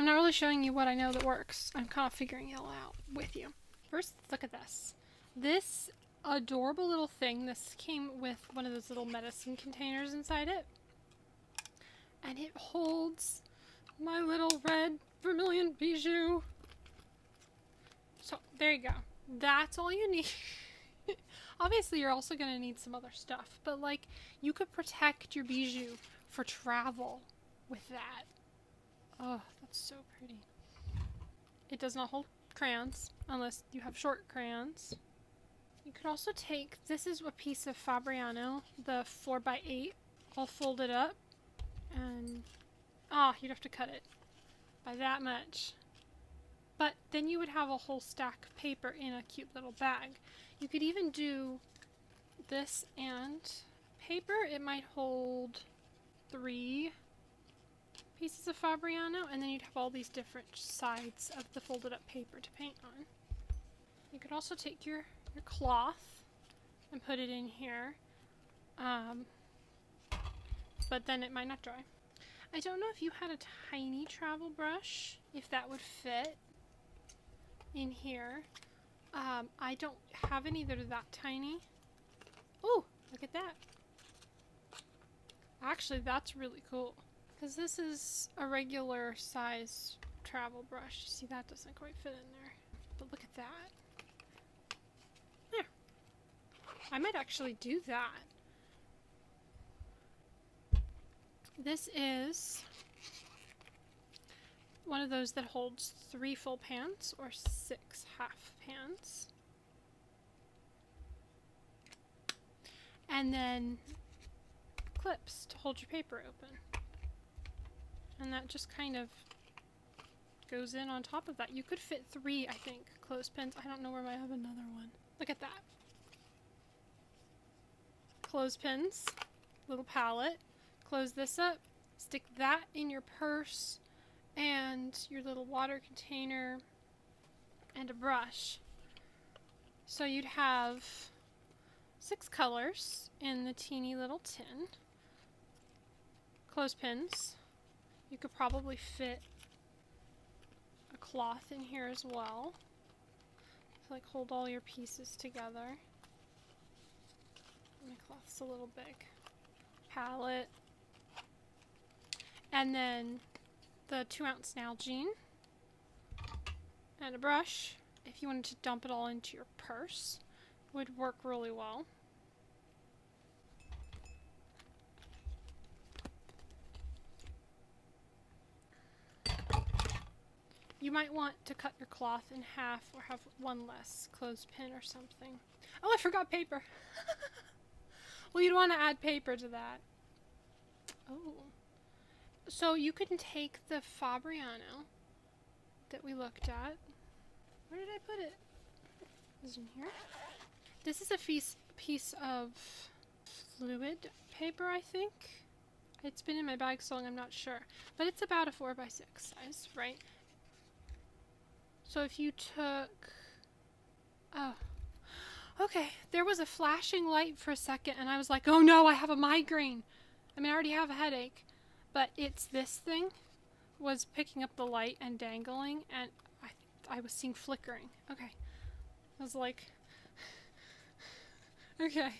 I'm not really showing you what I know that works. I'm kind of figuring it all out with you. First, look at this. This adorable little thing. This came with one of those little medicine containers inside it. And it holds my little red vermilion bijou. So, there you go. That's all you need. Obviously, you're also going to need some other stuff. But, like, you could protect your bijou for travel with that. Oh, that's so pretty. It does not hold crayons, unless you have short crayons. You could also take, this is a piece of Fabriano, the 4x8, all folded up. And, you'd have to cut it by that much. But then you would have a whole stack of paper in a cute little bag. You could even do this and paper. It might hold 3 pieces of Fabriano, and then you'd have all these different sides of the folded up paper to paint on. You could also take your cloth and put it in here, but then it might not dry. I don't know if you had a tiny travel brush, if that would fit in here. I don't have any that are that tiny. Oh, look at that. Actually, that's really cool. Because this is a regular size travel brush. See, that doesn't quite fit in there. But look at that. There. I might actually do that. This is one of those that holds 3 full pans or 6 half pans. And then clips to hold your paper open. And that just kind of goes in on top of that. You could fit 3, I think, clothespins. I don't know where I have another one. Look at that. Clothespins, little palette. Close this up, stick that in your purse and your little water container and a brush. So you'd have 6 colors in the teeny little tin. Clothespins. You could probably fit a cloth in here as well. So like hold all your pieces together. My cloth's a little big. Palette. And then the 2-ounce Nalgene. And a brush. If you wanted to dump it all into your purse, would work really well. You might want to cut your cloth in half or have one less clothespin or something. Oh, I forgot paper. Well, you'd want to add paper to that. Oh. So you can take the Fabriano that we looked at. Where did I put it? Is it in here? This is a piece of fluid paper, I think. It's been in my bag so long, I'm not sure. But it's about a 4x6 size, right? So if you took... Oh. Okay, there was a flashing light for a second, and I was like, oh no, I have a migraine. I mean, I already have a headache. But it's this thing was picking up the light and dangling, and I was seeing flickering. Okay. I was like... Okay.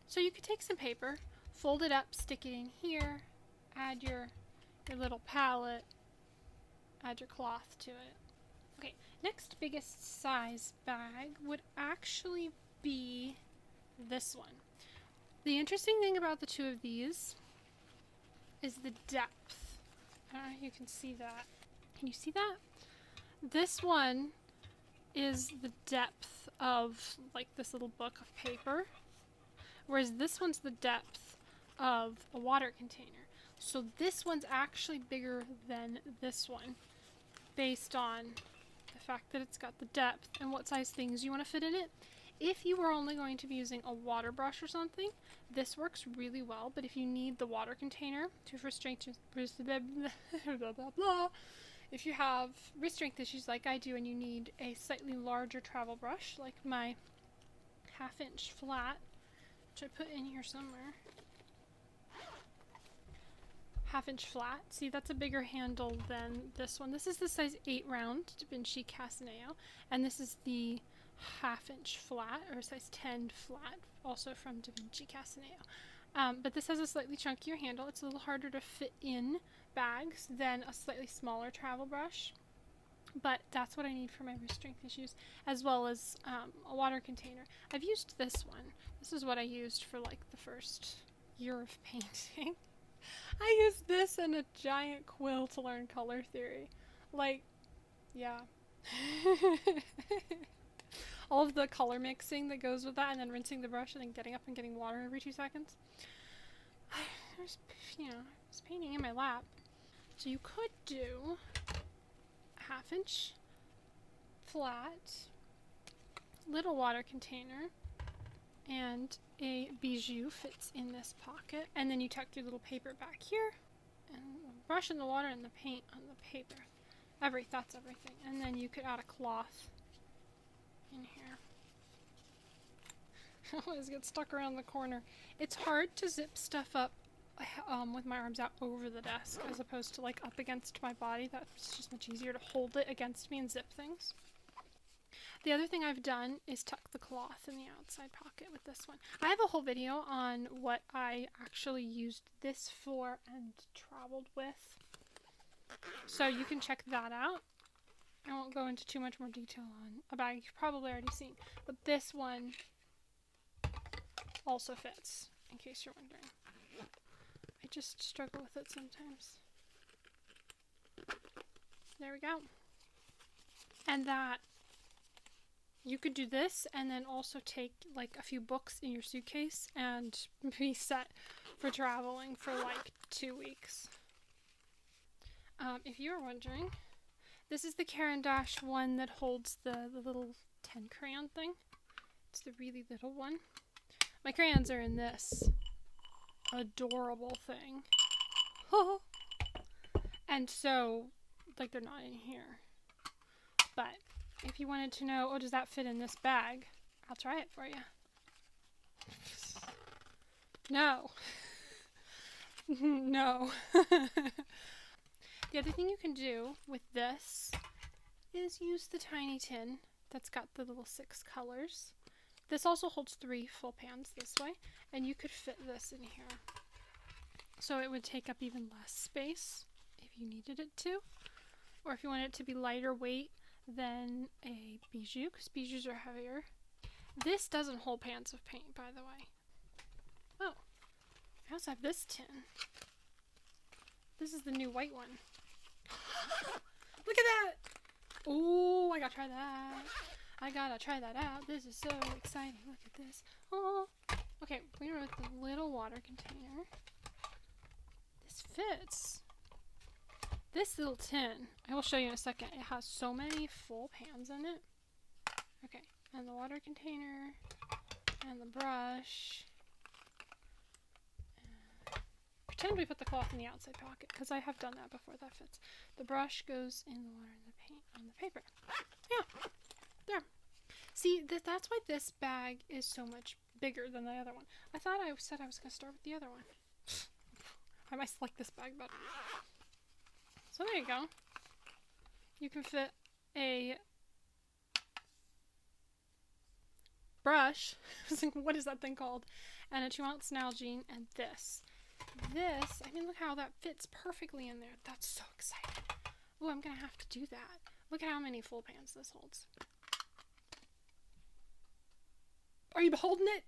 So you could take some paper, fold it up, stick it in here, add your little palette, add your cloth to it. Okay, next biggest size bag would actually be this one. The interesting thing about the 2 of these is the depth. I don't know if you can see that. Can you see that? This one is the depth of like this little book of paper, whereas this one's the depth of a water container. So this one's actually bigger than this one based on the fact that it's got the depth and what size things you want to fit in it. If you were only going to be using a water brush or something, this works really well, but if you need the water container to restraint if you have wrist strength issues like I do and you need a slightly larger travel brush, like my 1/2-inch flat, which I put in here somewhere. 1/2 inch flat. See, that's a bigger handle than this one. This is the size 8 round Da Vinci Casaneo, and this is the 1/2 inch flat, or size 10 flat, also from Da Vinci Casaneo. But this has a slightly chunkier handle. It's a little harder to fit in bags than a slightly smaller travel brush. But that's what I need for my wrist strength issues, as well as a water container. I've used this one. This is what I used for like the first year of painting. I used this and a giant quill to learn color theory. Like, yeah. All of the color mixing that goes with that, and then rinsing the brush and then getting up and getting water every 2 seconds. I was painting in my lap. So you could do 1/2 inch flat little water container, and a bijou fits in this pocket, and then you tuck your little paper back here, and the brush in the water and the paint on the paper. That's everything. And then you could add a cloth in here. I always get stuck around the corner. It's hard to zip stuff up with my arms out over the desk as opposed to like up against my body. That's just much easier to hold it against me and zip things. The other thing I've done is tuck the cloth in the outside pocket with this one. I have a whole video on what I actually used this for and traveled with, so you can check that out. I won't go into too much more detail on a bag you've probably already seen, but this one also fits, in case you're wondering. I just struggle with it sometimes. There we go. And that, you could do this and then also take like a few books in your suitcase and be set for traveling for like 2 weeks. If you're wondering, this is the Caran d'Ache one that holds the little 10 crayon thing. It's the really little one. My crayons are in this adorable thing. And so, like, they're not in here. But if you wanted to know, oh, does that fit in this bag? I'll try it for you. No. No. The other thing you can do with this is use the tiny tin that's got the little 6 colors. This also holds 3 full pans this way, and you could fit this in here. So it would take up even less space if you needed it to, or if you want it to be lighter weight than a bijou, because bijous are heavier. This doesn't hold pans of paint, by the way. Oh, I also have this tin. This is the new white one. Look at that! Oh, I gotta try that. I gotta try that out. This is so exciting. Look at this. Oh, okay. We're with the little water container. This fits. This little tin, I will show you in a second. It has so many full pans in it. Okay, and the water container, and the brush. Pretend we put the cloth in the outside pocket, because I have done that before. That fits. The brush goes in the water and the paint on the paper. Yeah, there. See, that's why this bag is so much bigger than the other one. I thought I said I was going to start with the other one. I might like this bag better. So there you go. You can fit a brush. I was like, what is that thing called? And a 2-ounce Nalgene, and this. This, I mean, look how that fits perfectly in there. That's so exciting. Oh, I'm going to have to do that. Look at how many full pans this holds. Are you beholding it?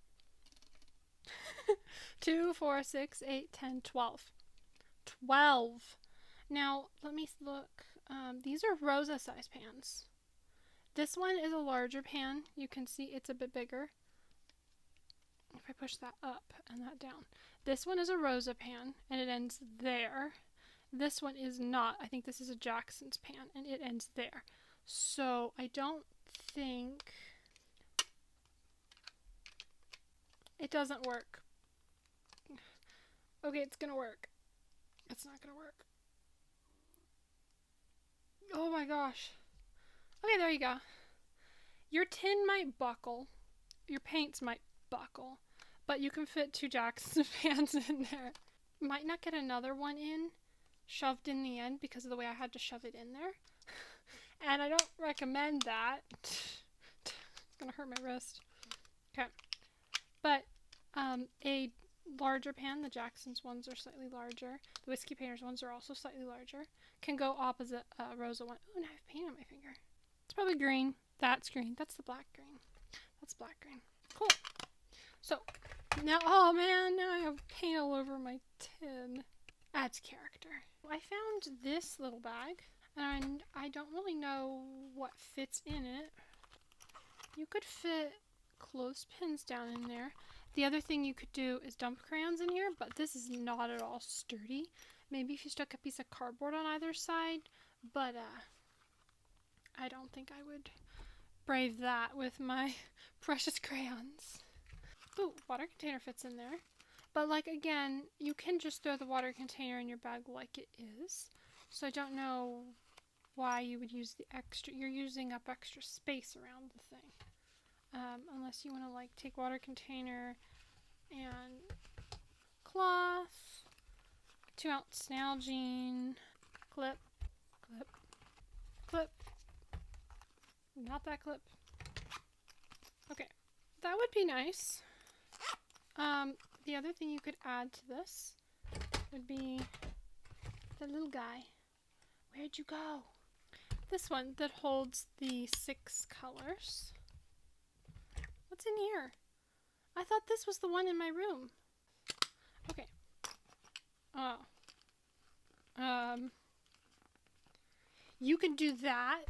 2, 4, 6, 8, 10, 12. 12. Now, let me look. These are Rosa size pans. This one is a larger pan. You can see it's a bit bigger. If I push that up and that down. This one is a Rosa pan, and it ends there. This one is not. I think this is a Jackson's pan, and it ends there. So, I don't think... It doesn't work. Okay, it's gonna work. It's not gonna work. Oh my gosh. Okay, there you go. Your tin might buckle. Your paints might buckle. But you can fit 2 Jackson pans in there. might not get another one in, shoved in the end because of the way I had to shove it in there. And I don't recommend that. It's gonna hurt my wrist. Okay. But a larger pan, the Jackson's ones are slightly larger. The Whiskey Painters ones are also slightly larger. Can go opposite Rosa one. Ooh, now I have paint on my finger. It's probably green. That's green. That's the black green. That's black green. Cool. So, now, oh man, now I have paint all over my tin. Adds character. I found this little bag, and I don't really know what fits in it. You could fit clothespins down in there. The other thing you could do is dump crayons in here, but this is not at all sturdy. Maybe if you stuck a piece of cardboard on either side, but I don't think I would brave that with my precious crayons. Ooh, water container fits in there. But like again, you can just throw the water container in your bag like it is. So I don't know why you would use the extra, you're using up extra space around the thing. Unless you want to like take water container and cloth, 2-ounce Nalgene, clip, clip, clip, not that clip. Okay, that would be nice. The other thing you could add to this would be the little guy. Where'd you go? This one that holds the 6 colors. What's in here? I thought this was the one in my room. Okay. Oh. You can do that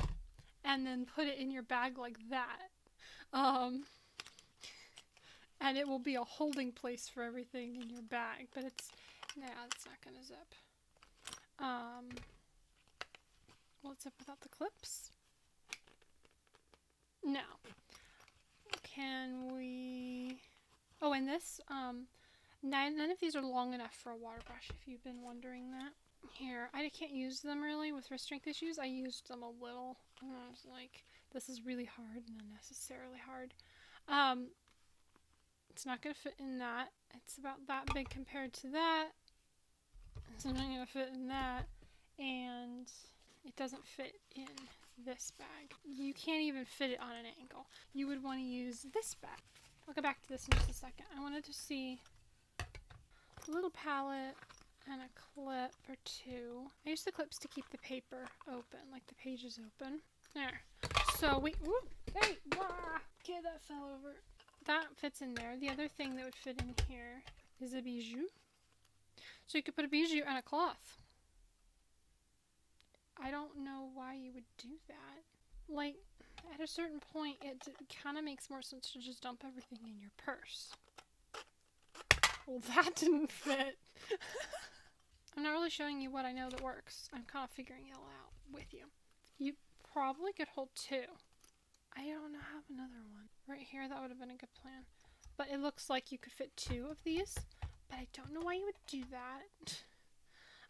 and then put it in your bag like that. And it will be a holding place for everything in your bag, but it's not gonna zip. Will it zip without the clips? No. Can we... Oh, and this, none of these are long enough for a water brush, if you've been wondering that. Here, I can't use them really with wrist strength issues. I used them a little. And I was like, this is really hard and unnecessarily hard. It's not going to fit in that. It's about that big compared to that. It's not going to fit in that. And it doesn't fit in this bag. You can't even fit it on an angle. You would want to use this bag. I'll go back to this in just a second. I wanted to see a little palette and a clip or two. I use the clips to keep the paper open, like the pages open. There. So we, whoop, hey, wah, okay, that fell over. That fits in there. The other thing that would fit in here is a bijou. So you could put a bijou and a cloth. I don't know why you would do that. Like, at a certain point, it kind of makes more sense to just dump everything in your purse. Well, that didn't fit. I'm not really showing you what I know that works. I'm kind of figuring it all out with you. You probably could hold 2. I don't have another one. Right here, that would have been a good plan. But it looks like you could fit 2 of these. But I don't know why you would do that.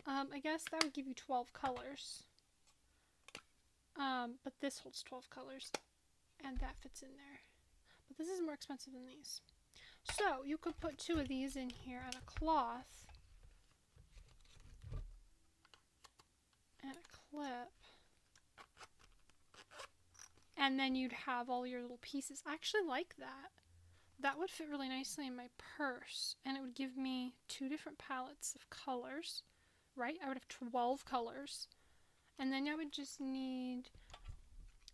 I guess that would give you 12 colors. But this holds 12 colors. And that fits in there. But this is more expensive than these. So, you could put 2 of these in here on a cloth. And a clip. And then you'd have all your little pieces. I actually like that. That would fit really nicely in my purse. And it would give me 2 different palettes of colors. Right? I would have 12 colors. And then I would just need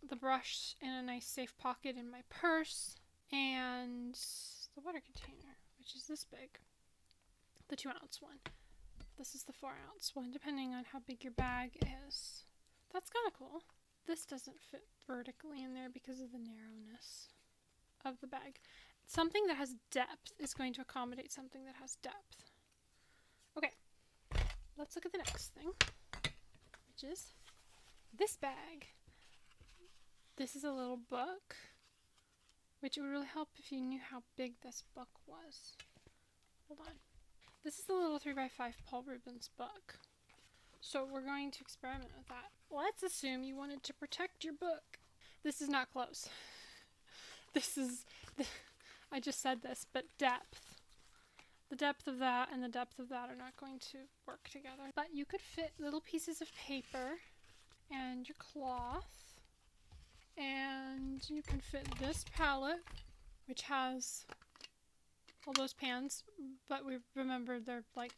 the brush in a nice safe pocket in my purse. And the water container, which is this big. The 2-ounce one. This is the 4-ounce one, depending on how big your bag is. That's kind of cool. This doesn't fit vertically in there because of the narrowness of the bag. Something that has depth is going to accommodate something that has depth. Okay, let's look at the next thing, which is this bag. This is a little book, which would really help if you knew how big this book was. Hold on. This is the little 3x5 Paul Rubens book. So we're going to experiment with that. Let's assume you wanted to protect your book. This is not close. This is, I just said this, but depth. The depth of that and the depth of that are not going to work together. But you could fit little pieces of paper and your cloth, and you can fit this palette, which has all those pans, but we remember they're like,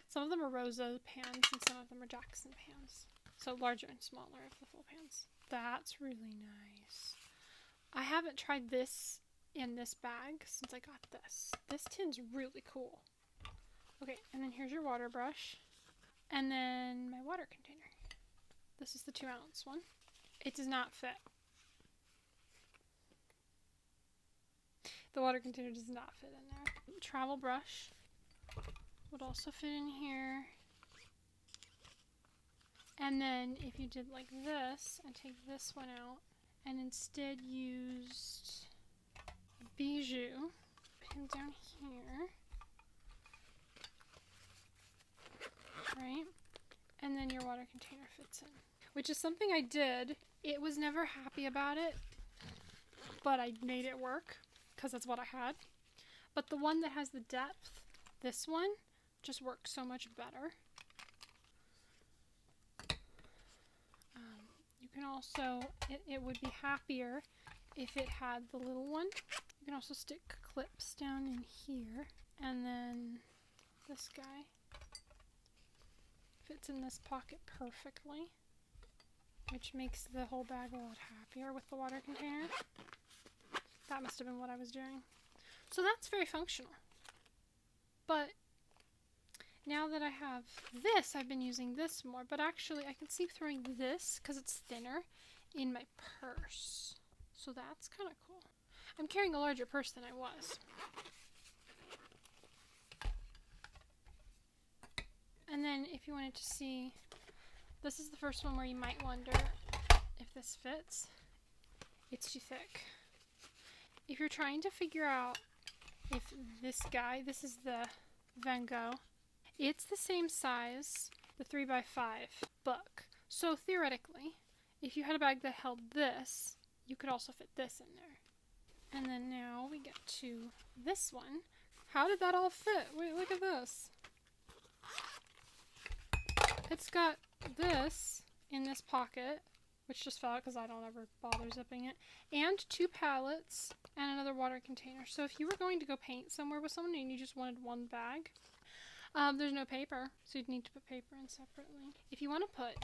some of them are Rosa pans and some of them are Jackson pans. So larger and smaller of the full pans. That's really nice. I haven't tried this in this bag since I got this. This tin's really cool. Okay, and then here's your water brush. And then my water container. This is the 2-ounce one. It does not fit. The water container does not fit in there. Travel brush would also fit in here. And then if you did like this and take this one out and instead used Bijou, pin down here, right? And then your water container fits in, which is something I did. It was never happy about it, but I made it work because that's what I had. But the one that has the depth, this one, just works so much better. You can also, it would be happier if it had the little one. You can also stick clips down in here, and then this guy fits in this pocket perfectly, which makes the whole bag a lot happier with the water container. That must have been what I was doing. So that's very functional. But now that I have this, I've been using this more, but actually I can see throwing this, because it's thinner, in my purse. So that's kind of cool. I'm carrying a larger purse than I was. And then if you wanted to see, this is the first one where you might wonder if this fits. It's too thick. If you're trying to figure out if this guy, this is the Van Gogh, it's the same size, the 3x5 book. So theoretically, if you had a bag that held this, you could also fit this in there. And then now we get to this one. How did that all fit? Wait, look at this. It's got this in this pocket, which just fell out because I don't ever bother zipping it, and 2 palettes and another water container. So if you were going to go paint somewhere with someone and you just wanted one bag, there's no paper, so you'd need to put paper in separately. If you want to put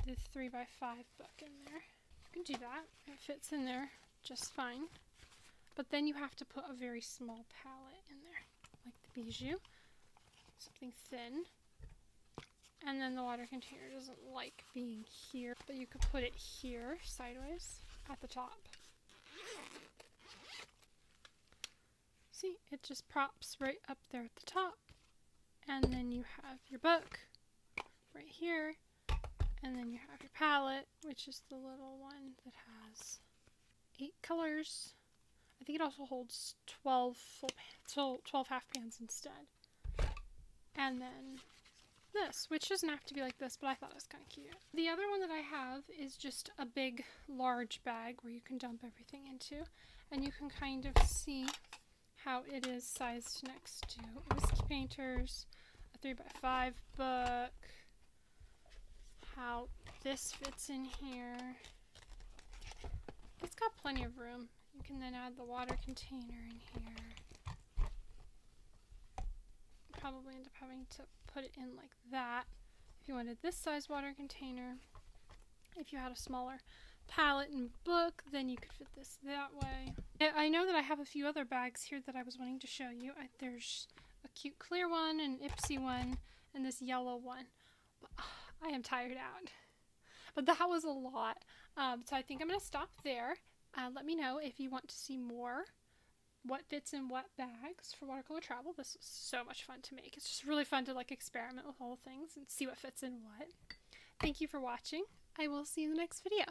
the 3x5 book in there, you can do that. It fits in there just fine. But then you have to put a very small palette in there, like the Bijou, something thin. And then the water container doesn't like being here, but you could put it here, sideways, at the top. See, it just props right up there at the top. And then you have your book right here, and then you have your palette, which is the little one that has 8 colors. I think it also holds 12 half pans instead. And then this, which doesn't have to be like this, but I thought it was kind of cute. The other one that I have is just a big, large bag where you can dump everything into, and you can kind of see how it is sized next to Whiskey Painters, a 3x5 book, how this fits in here. It's got plenty of room. You can then add the water container in here. Probably end up having to put it in like that if you wanted this size water container. If you had a smaller palette and book, then you could fit this that way. I know that I have a few other bags here that I was wanting to show you. There's a cute clear one, an ipsy one, and this yellow one. But, I am tired out. But that was a lot. So I think I'm going to stop there. Let me know if you want to see more what fits in what bags for watercolor travel. This was so much fun to make. It's just really fun to like experiment with all the things and see what fits in what. Thank you for watching. I will see you in the next video.